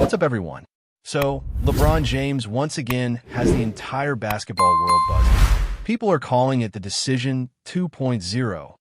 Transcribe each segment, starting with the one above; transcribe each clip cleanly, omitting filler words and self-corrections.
What's up, everyone? So, LeBron James once again has the entire basketball world buzzing. People are calling it the Decision 2.0,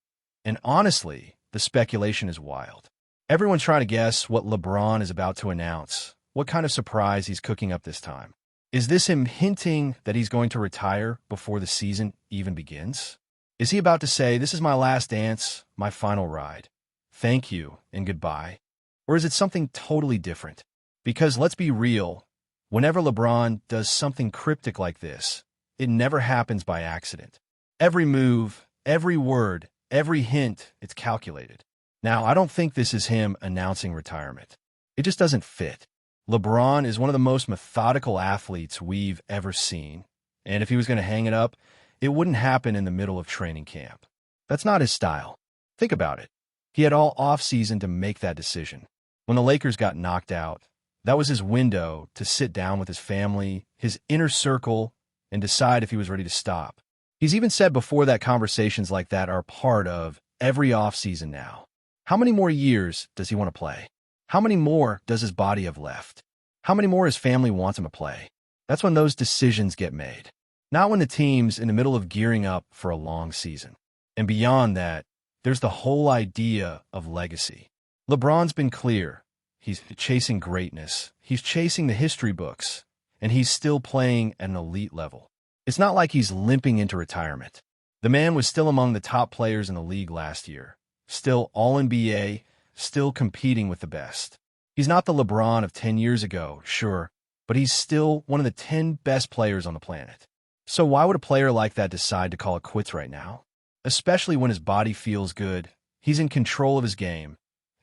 and honestly, the speculation is wild. Everyone's trying to guess what LeBron is about to announce, what kind of surprise he's cooking up this time. Is this him hinting that he's going to retire before the season even begins? Is he about to say, "This is my last dance, my final ride. Thank you and goodbye"? Or is it something totally different? Because let's be real, whenever LeBron does something cryptic like this, it never happens by accident. Every move, every word, every hint, it's calculated. Now, I don't think this is him announcing retirement. It just doesn't fit. LeBron is one of the most methodical athletes we've ever seen, and if he was going to hang it up, it wouldn't happen in the middle of training camp. That's not his style. Think about it. He had all offseason to make that decision. When the Lakers got knocked out, that was his window to sit down with his family, his inner circle, and decide if he was ready to stop. He's even said before that conversations like that are part of every offseason now. How many more years does he want to play? How many more does his body have left? How many more his family wants him to play? That's when those decisions get made. Not when the team's in the middle of gearing up for a long season. And beyond that, there's the whole idea of legacy. LeBron's been clear. He's chasing greatness. He's chasing the history books. And he's still playing at an elite level. It's not like he's limping into retirement. The man was still among the top players in the league last year. Still All-NBA, still competing with the best. He's not the LeBron of 10 years ago, sure, but he's still one of the 10 best players on the planet. So why would a player like that decide to call it quits right now? Especially when his body feels good, he's in control of his game,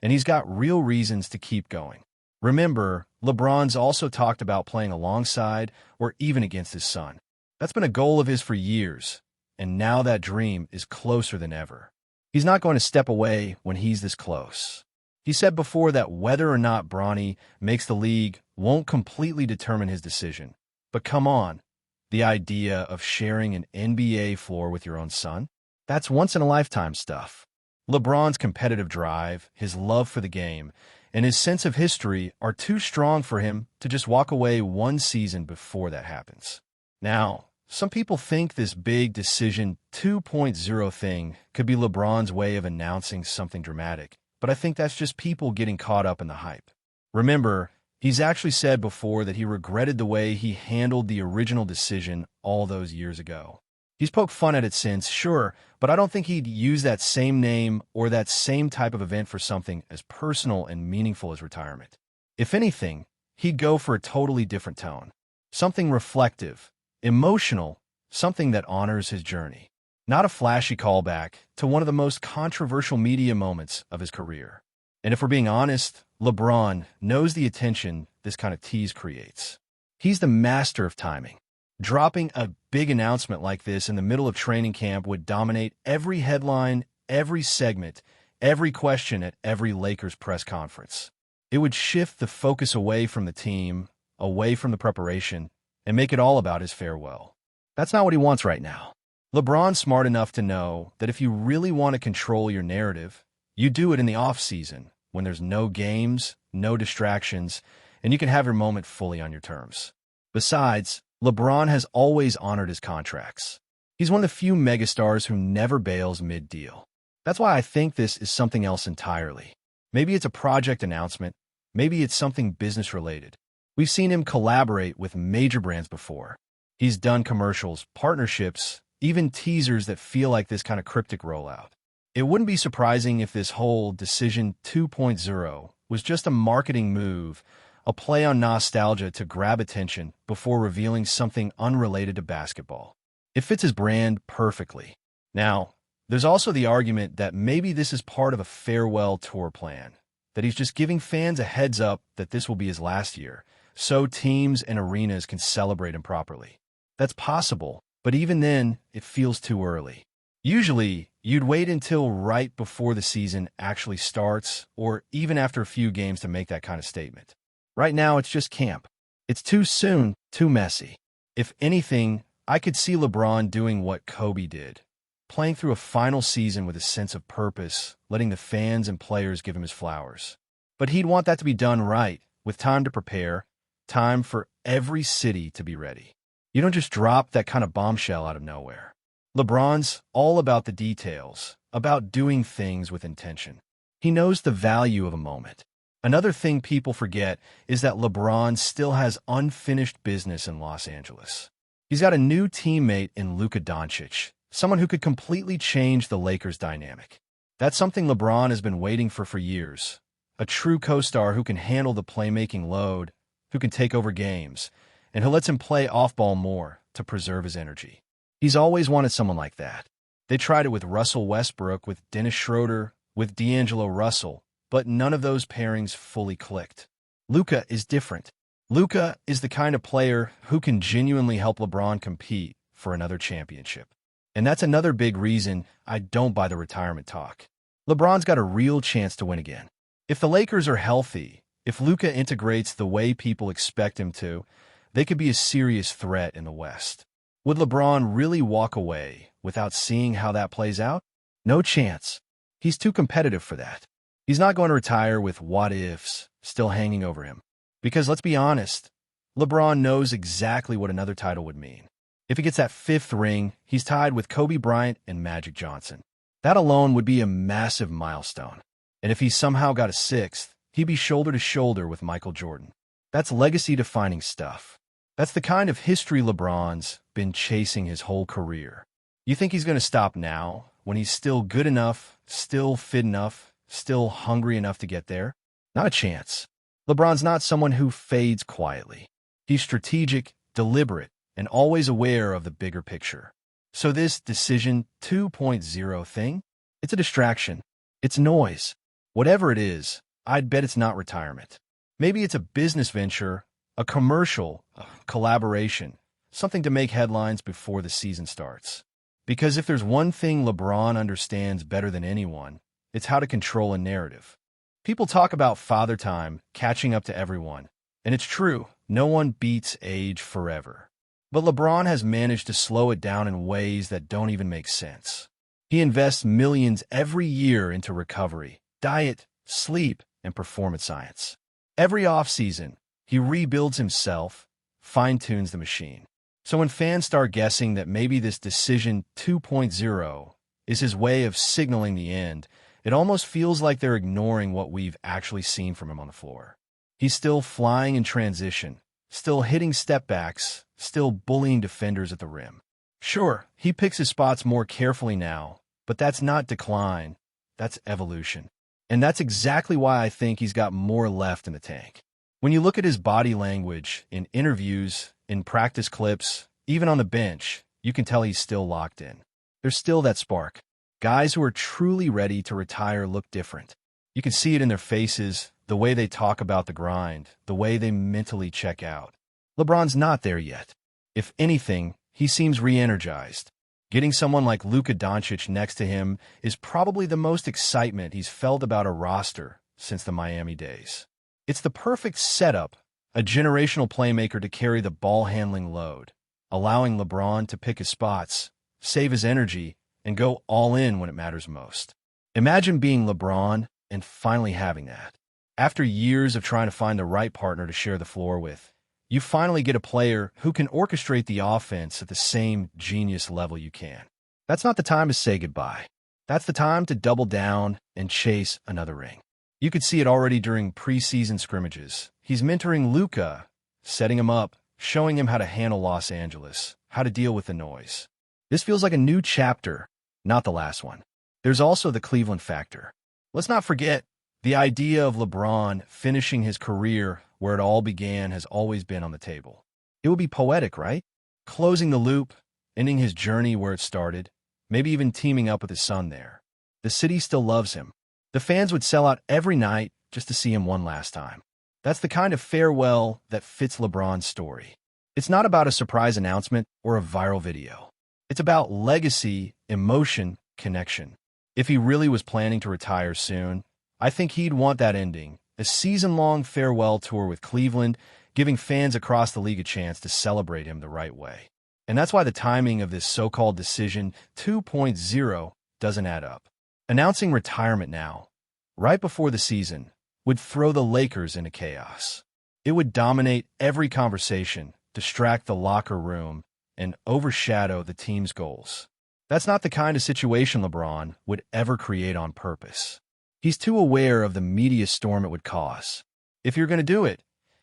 and he's got real reasons to keep going. Remember, LeBron's also talked about playing alongside or even against his son. That's been a goal of his for years, and now that dream is closer than ever. He's not going to step away when he's this close. He said before that whether or not Bronny makes the league won't completely determine his decision. But come on, the idea of sharing an NBA floor with your own son? That's once-in-a-lifetime stuff. LeBron's competitive drive, his love for the game, and his sense of history are too strong for him to just walk away one season before that happens. Now, some people think this big Decision 2.0 thing could be LeBron's way of announcing something dramatic, but I think that's just people getting caught up in the hype. Remember, he's actually said before that he regretted the way he handled the original decision all those years ago. He's poked fun at it since, sure, but I don't think he'd use that same name or that same type of event for something as personal and meaningful as retirement. If anything, he'd go for a totally different tone. Something reflective, emotional, something that honors his journey. Not a flashy callback to one of the most controversial media moments of his career. And if we're being honest, LeBron knows the attention this kind of tease creates. He's the master of timing. Dropping a big announcement like this in the middle of training camp would dominate every headline, every segment, every question at every Lakers press conference. It would shift the focus away from the team, away from the preparation, and make it all about his farewell. That's not what he wants right now. LeBron's smart enough to know that if you really want to control your narrative, you do it in the off-season, when there's no games, no distractions, and you can have your moment fully on your terms. Besides, LeBron has always honored his contracts. He's one of the few megastars who never bails mid-deal. That's why I think this is something else entirely. Maybe it's a project announcement. Maybe it's something business-related. We've seen him collaborate with major brands before. He's done commercials, partnerships, even teasers that feel like this kind of cryptic rollout. It wouldn't be surprising if this whole Decision 2.0 was just a marketing move, a play on nostalgia to grab attention before revealing something unrelated to basketball. It fits his brand perfectly. Now, there's also the argument that maybe this is part of a farewell tour plan, that he's just giving fans a heads up that this will be his last year, so teams and arenas can celebrate him properly. That's possible, but even then, it feels too early. Usually, you'd wait until right before the season actually starts, or even after a few games to make that kind of statement. Right now, it's just camp. It's too soon, too messy. If anything, I could see LeBron doing what Kobe did, playing through a final season with a sense of purpose, letting the fans and players give him his flowers. But he'd want that to be done right, with time to prepare, time for every city to be ready. You don't just drop that kind of bombshell out of nowhere. LeBron's all about the details, about doing things with intention. He knows the value of a moment. Another thing people forget is that LeBron still has unfinished business in Los Angeles. He's got a new teammate in Luka Doncic, someone who could completely change the Lakers' dynamic. That's something LeBron has been waiting for years. A true co-star who can handle the playmaking load, who can take over games, and who lets him play off-ball more to preserve his energy. He's always wanted someone like that. They tried it with Russell Westbrook, with Dennis Schroeder, with D'Angelo Russell, but none of those pairings fully clicked. Luka is different. Luka is the kind of player who can genuinely help LeBron compete for another championship. And that's another big reason I don't buy the retirement talk. LeBron's got a real chance to win again. If the Lakers are healthy, if Luka integrates the way people expect him to, they could be a serious threat in the West. Would LeBron really walk away without seeing how that plays out? No chance. He's too competitive for that. He's not going to retire with what-ifs still hanging over him. Because let's be honest, LeBron knows exactly what another title would mean. If he gets that 5th ring, he's tied with Kobe Bryant and Magic Johnson. That alone would be a massive milestone. And if he somehow got a 6th, he'd be shoulder to shoulder with Michael Jordan. That's legacy-defining stuff. That's the kind of history LeBron's been chasing his whole career. You think he's going to stop now, when he's still good enough, still fit enough, still hungry enough to get there? Not a chance. LeBron's not someone who fades quietly. He's strategic, deliberate, and always aware of the bigger picture. So this Decision 2.0 thing, it's a distraction. It's noise. Whatever it is, I'd bet it's not retirement. Maybe it's a business venture, a commercial, a collaboration, something to make headlines before the season starts. Because if there's one thing LeBron understands better than anyone, it's how to control a narrative. People talk about father time catching up to everyone, and it's true, no one beats age forever. But LeBron has managed to slow it down in ways that don't even make sense. He invests millions every year into recovery, diet, sleep, and performance science. Every offseason, he rebuilds himself, fine-tunes the machine. So when fans start guessing that maybe this Decision 2.0 is his way of signaling the end, it almost feels like they're ignoring what we've actually seen from him on the floor. He's still flying in transition, still hitting step-backs, still bullying defenders at the rim. Sure, he picks his spots more carefully now, but that's not decline, that's evolution. And that's exactly why I think he's got more left in the tank. When you look at his body language in interviews, in practice clips, even on the bench, you can tell he's still locked in. There's still that spark. Guys who are truly ready to retire look different. You can see it in their faces, the way they talk about the grind, the way they mentally check out. LeBron's not there yet. If anything, he seems re-energized. Getting someone like Luka Doncic next to him is probably the most excitement he's felt about a roster since the Miami days. It's the perfect setup, a generational playmaker to carry the ball-handling load, allowing LeBron to pick his spots, save his energy, and go all in when it matters most. Imagine being LeBron and finally having that. After years of trying to find the right partner to share the floor with, you finally get a player who can orchestrate the offense at the same genius level you can. That's not the time to say goodbye. That's the time to double down and chase another ring. You could see it already during preseason scrimmages. He's mentoring Luka, setting him up, showing him how to handle Los Angeles, how to deal with the noise. This feels like a new chapter, not the last one. There's also the Cleveland factor. Let's not forget, the idea of LeBron finishing his career where it all began has always been on the table. It would be poetic, right? Closing the loop, ending his journey where it started, maybe even teaming up with his son there. The city still loves him. The fans would sell out every night just to see him one last time. That's the kind of farewell that fits LeBron's story. It's not about a surprise announcement or a viral video. It's about legacy, emotion, connection. If he really was planning to retire soon, I think he'd want that ending, a season-long farewell tour with Cleveland, giving fans across the league a chance to celebrate him the right way. And that's why the timing of this so-called Decision 2.0 doesn't add up. Announcing retirement now, right before the season, would throw the Lakers into chaos. It would dominate every conversation, distract the locker room, and overshadow the team's goals. That's not the kind of situation LeBron would ever create on purpose. He's too aware of the media storm it would cause. If you're going to do it,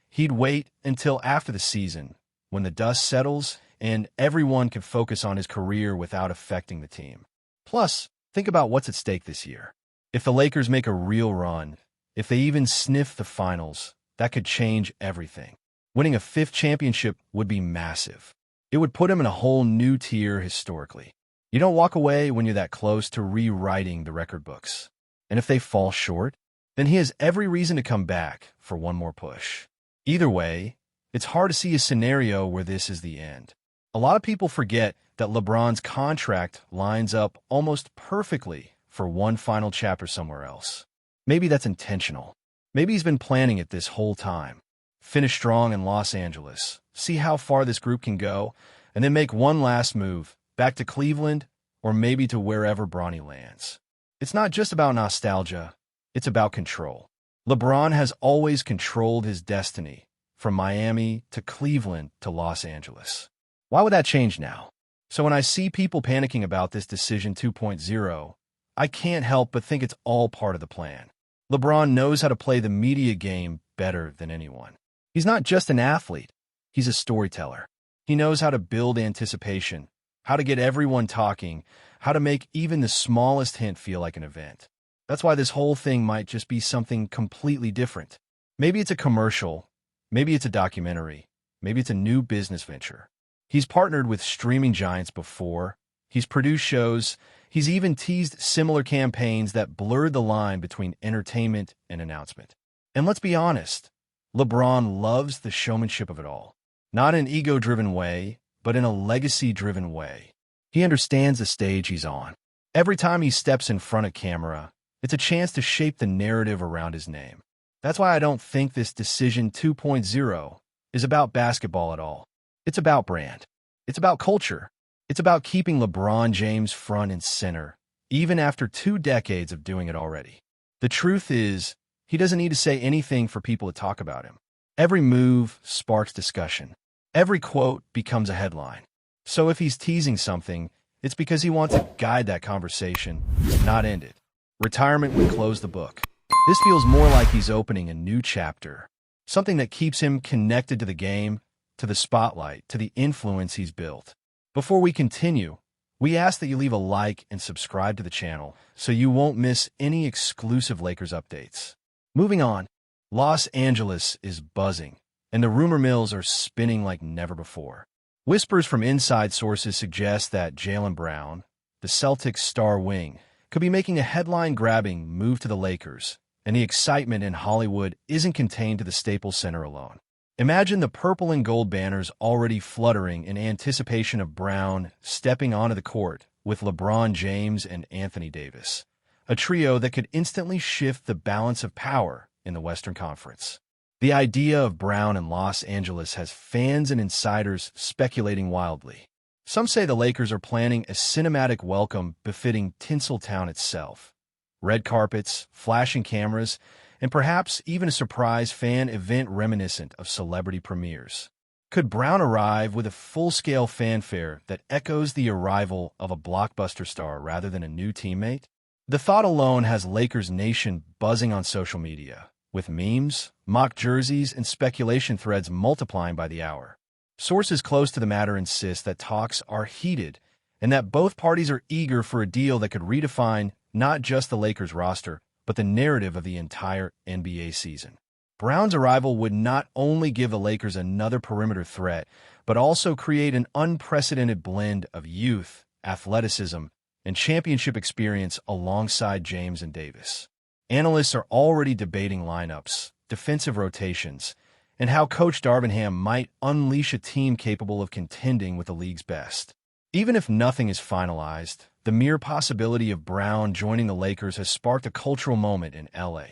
he'd wait until after the season, when the dust settles and everyone can focus on his career without affecting the team. Plus, think about what's at stake this year. If the Lakers make a real run, if they even sniff the finals, that could change everything. Winning a fifth championship would be massive. It would put him in a whole new tier historically. You don't walk away when you're that close to rewriting the record books. And if they fall short, then he has every reason to come back for one more push. Either way, it's hard to see a scenario where this is the end. A lot of people forget that LeBron's contract lines up almost perfectly for one final chapter somewhere else. Maybe that's intentional. Maybe he's been planning it this whole time. Finish strong in Los Angeles, see how far this group can go, and then make one last move, back to Cleveland, or maybe to wherever Bronny lands. It's not just about nostalgia, it's about control. LeBron has always controlled his destiny, from Miami to Cleveland to Los Angeles. Why would that change now? So when I see people panicking about this decision 2.0, I can't help but think it's all part of the plan. LeBron knows how to play the media game better than anyone. He's not just an athlete, he's a storyteller. He knows how to build anticipation, how to get everyone talking, how to make even the smallest hint feel like an event. That's why this whole thing might just be something completely different. Maybe it's a commercial, maybe it's a documentary, maybe it's a new business venture. He's partnered with streaming giants before, he's produced shows, he's even teased similar campaigns that blurred the line between entertainment and announcement. And let's be honest, LeBron loves the showmanship of it all. Not in an ego-driven way, but in a legacy-driven way. He understands the stage he's on. Every time he steps in front of camera, it's a chance to shape the narrative around his name. That's why I don't think this decision 2.0 is about basketball at all. It's about brand. It's about culture. It's about keeping LeBron James front and center, even after 2 decades of doing it already. The truth is, he doesn't need to say anything for people to talk about him. Every move sparks discussion. Every quote becomes a headline. So if he's teasing something, it's because he wants to guide that conversation, not end it. Retirement would close the book. This feels more like he's opening a new chapter, something that keeps him connected to the game, to the spotlight, to the influence he's built. Before we continue, we ask that you leave a like and subscribe to the channel so you won't miss any exclusive Lakers updates. Moving on, Los Angeles is buzzing, and the rumor mills are spinning like never before. Whispers from inside sources suggest that Jaylen Brown, the Celtics' star wing, could be making a headline-grabbing move to the Lakers, and the excitement in Hollywood isn't contained to the Staples Center alone. Imagine the purple and gold banners already fluttering in anticipation of Brown stepping onto the court with LeBron James and Anthony Davis, a trio that could instantly shift the balance of power in the Western Conference. The idea of Brown in Los Angeles has fans and insiders speculating wildly. Some say the Lakers are planning a cinematic welcome befitting Tinseltown itself. Red carpets, flashing cameras, and perhaps even a surprise fan event reminiscent of celebrity premieres. Could Brown arrive with a full-scale fanfare that echoes the arrival of a blockbuster star rather than a new teammate? The thought alone has Lakers Nation buzzing on social media, with memes, mock jerseys, and speculation threads multiplying by the hour. Sources close to the matter insist that talks are heated and that both parties are eager for a deal that could redefine not just the Lakers roster, but the narrative of the entire NBA season. Brown's arrival would not only give the Lakers another perimeter threat, but also create an unprecedented blend of youth, athleticism, and championship experience alongside James and Davis. Analysts are already debating lineups, defensive rotations, and how Coach Darvingham might unleash a team capable of contending with the league's best. Even if nothing is finalized, the mere possibility of Brown joining the Lakers has sparked a cultural moment in LA.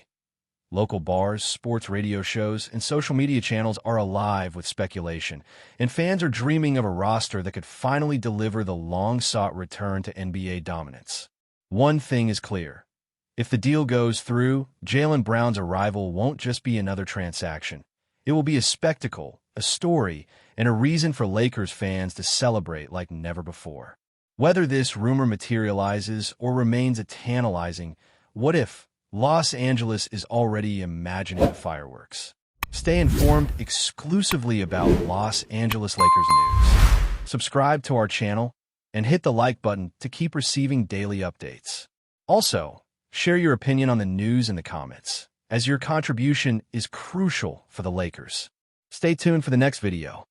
Local bars, sports radio shows, and social media channels are alive with speculation, and fans are dreaming of a roster that could finally deliver the long-sought return to NBA dominance. One thing is clear. If the deal goes through, Jaylen Brown's arrival won't just be another transaction. It will be a spectacle, a story, and a reason for Lakers fans to celebrate like never before. Whether this rumor materializes or remains a tantalizing what if, Los Angeles is already imagining the fireworks. Stay informed exclusively about Los Angeles Lakers news. Subscribe to our channel and hit the like button to keep receiving daily updates. Also, share your opinion on the news in the comments, as your contribution is crucial for the Lakers. Stay tuned for the next video.